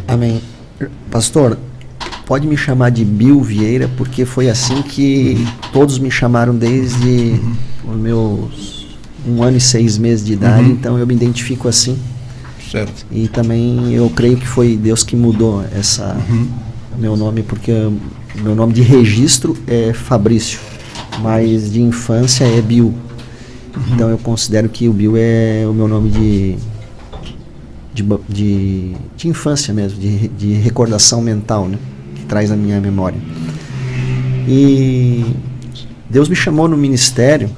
Amém. Pastor, pode me chamar de Bill Vieira, porque foi assim que todos me chamaram desde os meus 1 ano e 6 meses de idade, então eu me identifico assim. Certo. E também eu creio que foi Deus que mudou meu nome, porque meu nome de registro é Fabrício, mas de infância é Bill. Então eu considero que o Bill é o meu nome de infância mesmo, de recordação mental, né? Que traz a minha memória. E Deus me chamou no ministério.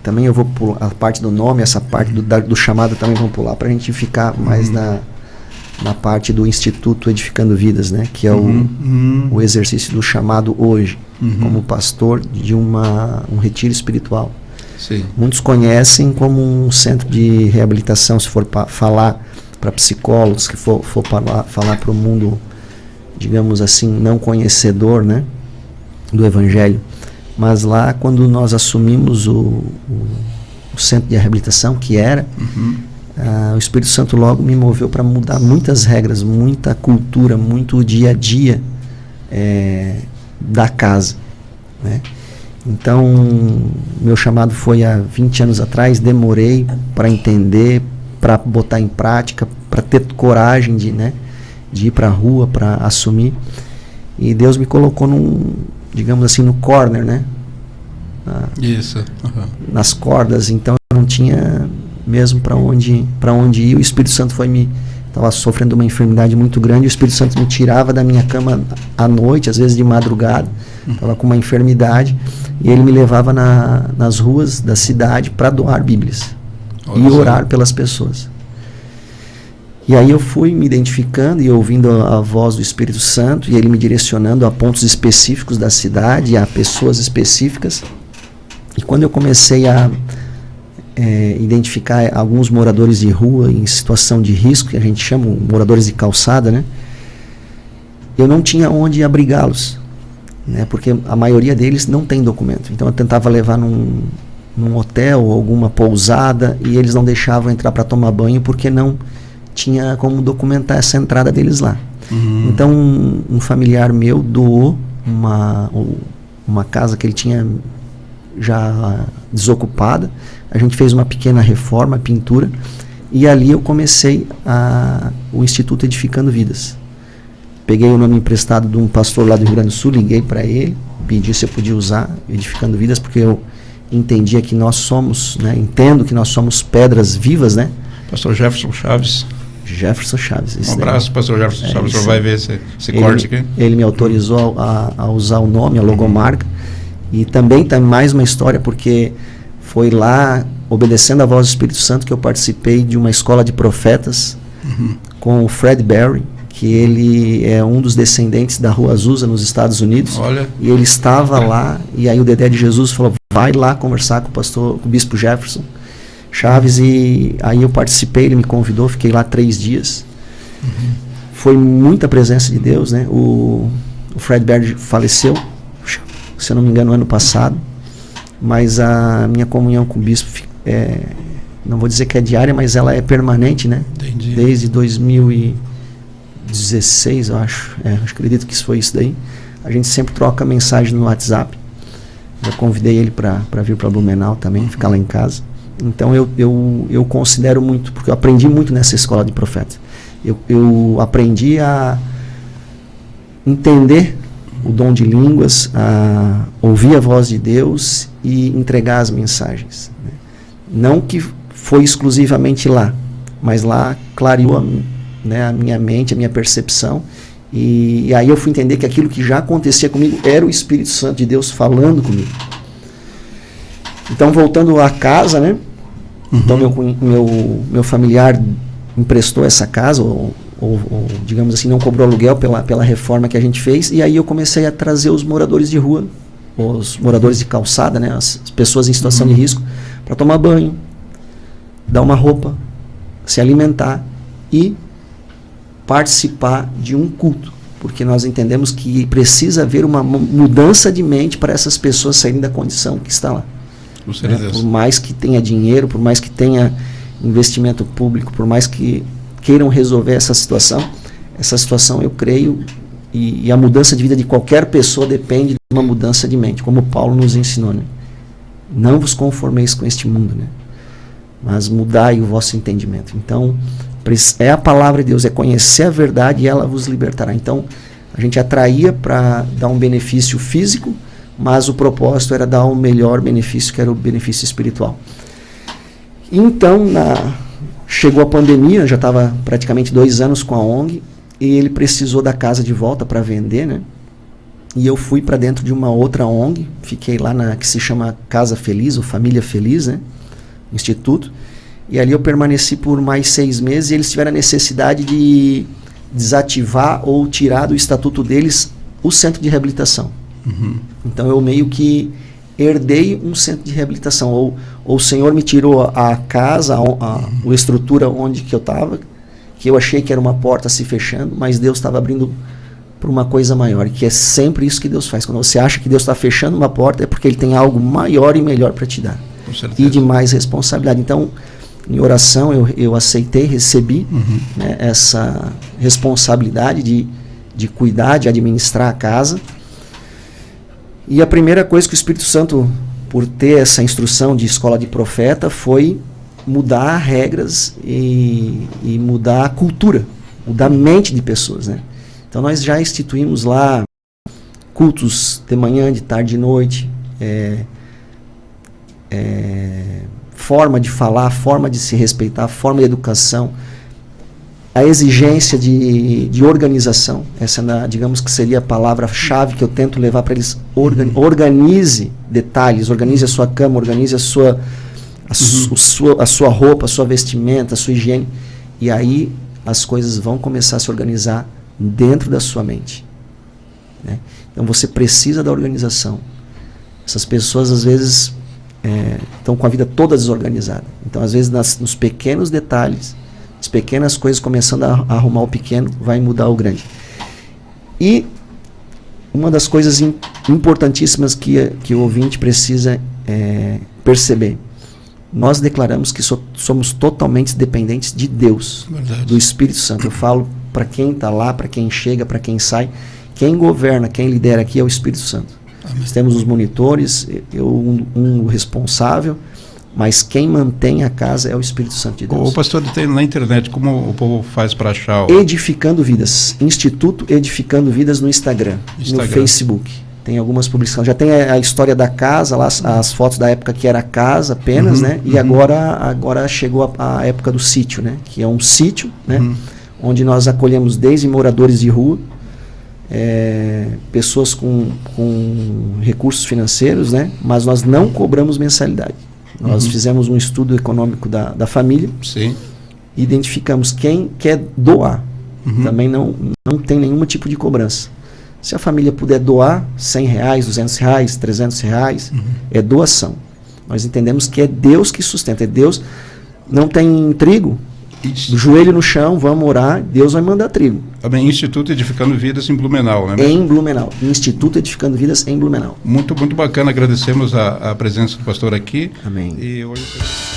Também eu vou pular a parte do nome, essa parte do chamado também vamos pular, para a gente ficar mais na parte do Instituto Edificando Vidas, né? Que é o exercício do chamado hoje, como pastor de um retiro espiritual. Sim. Muitos conhecem como um centro de reabilitação, se for falar para psicólogos, que for falar para o mundo, digamos assim, não conhecedor, né, do Evangelho. Mas lá, quando nós assumimos o centro de reabilitação, que era, o Espírito Santo logo me moveu para mudar muitas regras, muita cultura, muito dia a dia da casa, né? Então, meu chamado foi há 20 anos atrás, demorei para entender, para botar em prática, para ter coragem de ir para a rua, para assumir. E Deus me colocou digamos assim, no corner, né? Isso. Nas cordas, então eu não tinha mesmo para onde ir. O Espírito Santo estava sofrendo uma enfermidade muito grande, o Espírito Santo me tirava da minha cama à noite, às vezes de madrugada, estava com uma enfermidade, e ele me levava nas ruas da cidade para doar Bíblias e orar pelas pessoas. E aí eu fui me identificando e ouvindo a voz do Espírito Santo, e ele me direcionando a pontos específicos da cidade, a pessoas específicas. E quando eu comecei a identificar alguns moradores de rua em situação de risco, que a gente chama moradores de calçada, né? Eu não tinha onde abrigá-los, né? Porque a maioria deles não tem documento. Então eu tentava levar num hotel ou alguma pousada, e eles não deixavam entrar para tomar banho porque não tinha como documentar essa entrada deles lá. Então um familiar meu doou uma casa que ele tinha já desocupada. A gente fez uma pequena reforma, pintura, e ali eu comecei o Instituto Edificando Vidas. Peguei o nome emprestado de um pastor lá do Rio Grande do Sul, liguei para ele, pedi se eu podia usar Edificando Vidas, porque eu entendia que nós somos, né, entendo que nós somos pedras vivas, né? Pastor Jefferson Chaves. Jefferson Chaves. Um abraço, pastor Jefferson Chaves, você vai ver esse corte aqui. Ele me autorizou a usar o nome, a logomarca, e também tem mais uma história, porque foi lá, obedecendo a voz do Espírito Santo, que eu participei de uma escola de profetas com o Fred Berry, que ele é um dos descendentes da Rua Azusa nos Estados Unidos. Olha. E ele estava lá, e aí o Dedé de Jesus falou, vai lá conversar com o bispo Jefferson Chaves, e aí eu participei, ele me convidou, fiquei lá 3 dias. Foi muita presença de Deus, né? O Fred Berry faleceu, se eu não me engano, ano passado, mas a minha comunhão com o bispo não vou dizer que é diária, mas ela é permanente, né? Entendi. Desde 2016, eu acho. Acredito que isso foi isso daí. A gente sempre troca mensagem no WhatsApp. Eu convidei ele para vir para Blumenau também, ficar lá em casa. Então eu considero muito, porque eu aprendi muito nessa escola de profetas. Eu aprendi a entender o dom de línguas, a ouvir a voz de Deus e entregar as mensagens, né? Não que foi exclusivamente lá, mas lá clareou a minha mente, a minha percepção, e aí eu fui entender que aquilo que já acontecia comigo era o Espírito Santo de Deus falando comigo. Então, voltando à casa, né? Então meu familiar emprestou essa casa, ou digamos assim, não cobrou aluguel pela reforma que a gente fez, e aí eu comecei a trazer os moradores de rua, os moradores de calçada, né, as pessoas em situação de risco, para tomar banho, dar uma roupa, se alimentar e participar de um culto, porque nós entendemos que precisa haver uma mudança de mente para essas pessoas saírem da condição que está lá. Por mais que tenha dinheiro, por mais que tenha investimento público, por mais que queiram resolver essa situação, essa situação, eu creio, e a mudança de vida de qualquer pessoa depende de uma mudança de mente, como Paulo nos ensinou, né? Não vos conformeis com este mundo, né? Mas mudai o vosso entendimento. Então, é a palavra de Deus, é conhecer a verdade e ela vos libertará. Então, a gente atraía para dar um benefício físico, mas o propósito era dar um melhor benefício, que era o benefício espiritual. Então, chegou a pandemia, já estava praticamente 2 anos com a ONG, e ele precisou da casa de volta para vender, né? E eu fui para dentro de uma outra ONG, fiquei lá que se chama Casa Feliz, ou Família Feliz, né? Instituto, e ali eu permaneci por mais 6 meses, e eles tiveram a necessidade de desativar ou tirar do estatuto deles o centro de reabilitação. Uhum. Então eu meio que herdei um centro de reabilitação, ou o Senhor me tirou a casa, a estrutura onde que eu estava, que eu achei que era uma porta se fechando, mas Deus estava abrindo para uma coisa maior, que é sempre isso que Deus faz. Quando você acha que Deus está fechando uma porta, é porque Ele tem algo maior e melhor para te dar. E de mais responsabilidade. Então, em oração, eu aceitei, recebi né, essa responsabilidade de cuidar, de administrar a casa. E a primeira coisa que o Espírito Santo, por ter essa instrução de escola de profeta, foi mudar regras e mudar a cultura, mudar a mente de pessoas, né? Então nós já instituímos lá cultos de manhã, de tarde, de noite, forma de falar, forma de se respeitar, forma de educação, a exigência de organização. Essa, digamos que seria a palavra-chave que eu tento levar para eles. Organize detalhes, organize a sua cama, organize a sua roupa, a sua vestimenta, a sua higiene. E aí as coisas vão começar a se organizar dentro da sua mente, né? Então você precisa da organização. Essas pessoas às vezes estão com a vida toda desorganizada. Então às vezes nos pequenos detalhes, as pequenas coisas começando a arrumar o pequeno, vai mudar o grande. E uma das coisas importantíssimas que o ouvinte precisa perceber: nós declaramos que somos totalmente dependentes de Deus, verdade, do Espírito Santo. Eu falo para quem está lá, para quem chega, para quem sai, quem governa, quem lidera aqui é o Espírito Santo. Amém. Nós temos os monitores, um responsável, mas quem mantém a casa é o Espírito Santo de Deus. O pastor tem na internet, como o povo faz para achar? Edificando Vidas, Instituto Edificando Vidas no Instagram, no Facebook. Tem algumas publicações. Já tem a história da casa, lá, as fotos da época que era casa apenas, né? E agora chegou a época do sítio, né? Que é um sítio, né? Onde nós acolhemos desde moradores de rua, pessoas com recursos financeiros, né? Mas nós não cobramos mensalidade. Nós fizemos um estudo econômico da família. Sim. Identificamos quem quer doar. Também não tem nenhum tipo de cobrança. Se a família puder doar R$100, R$200, R$300, é doação. Nós entendemos que é Deus que sustenta. É Deus. Não tem trigo? Isso. Joelho no chão, vamos orar, Deus vai mandar trigo. Também Instituto Edificando Vidas em Blumenau, né? Em Blumenau. Instituto Edificando Vidas em Blumenau. Muito, muito bacana. Agradecemos a presença do pastor aqui. Amém. E hoje...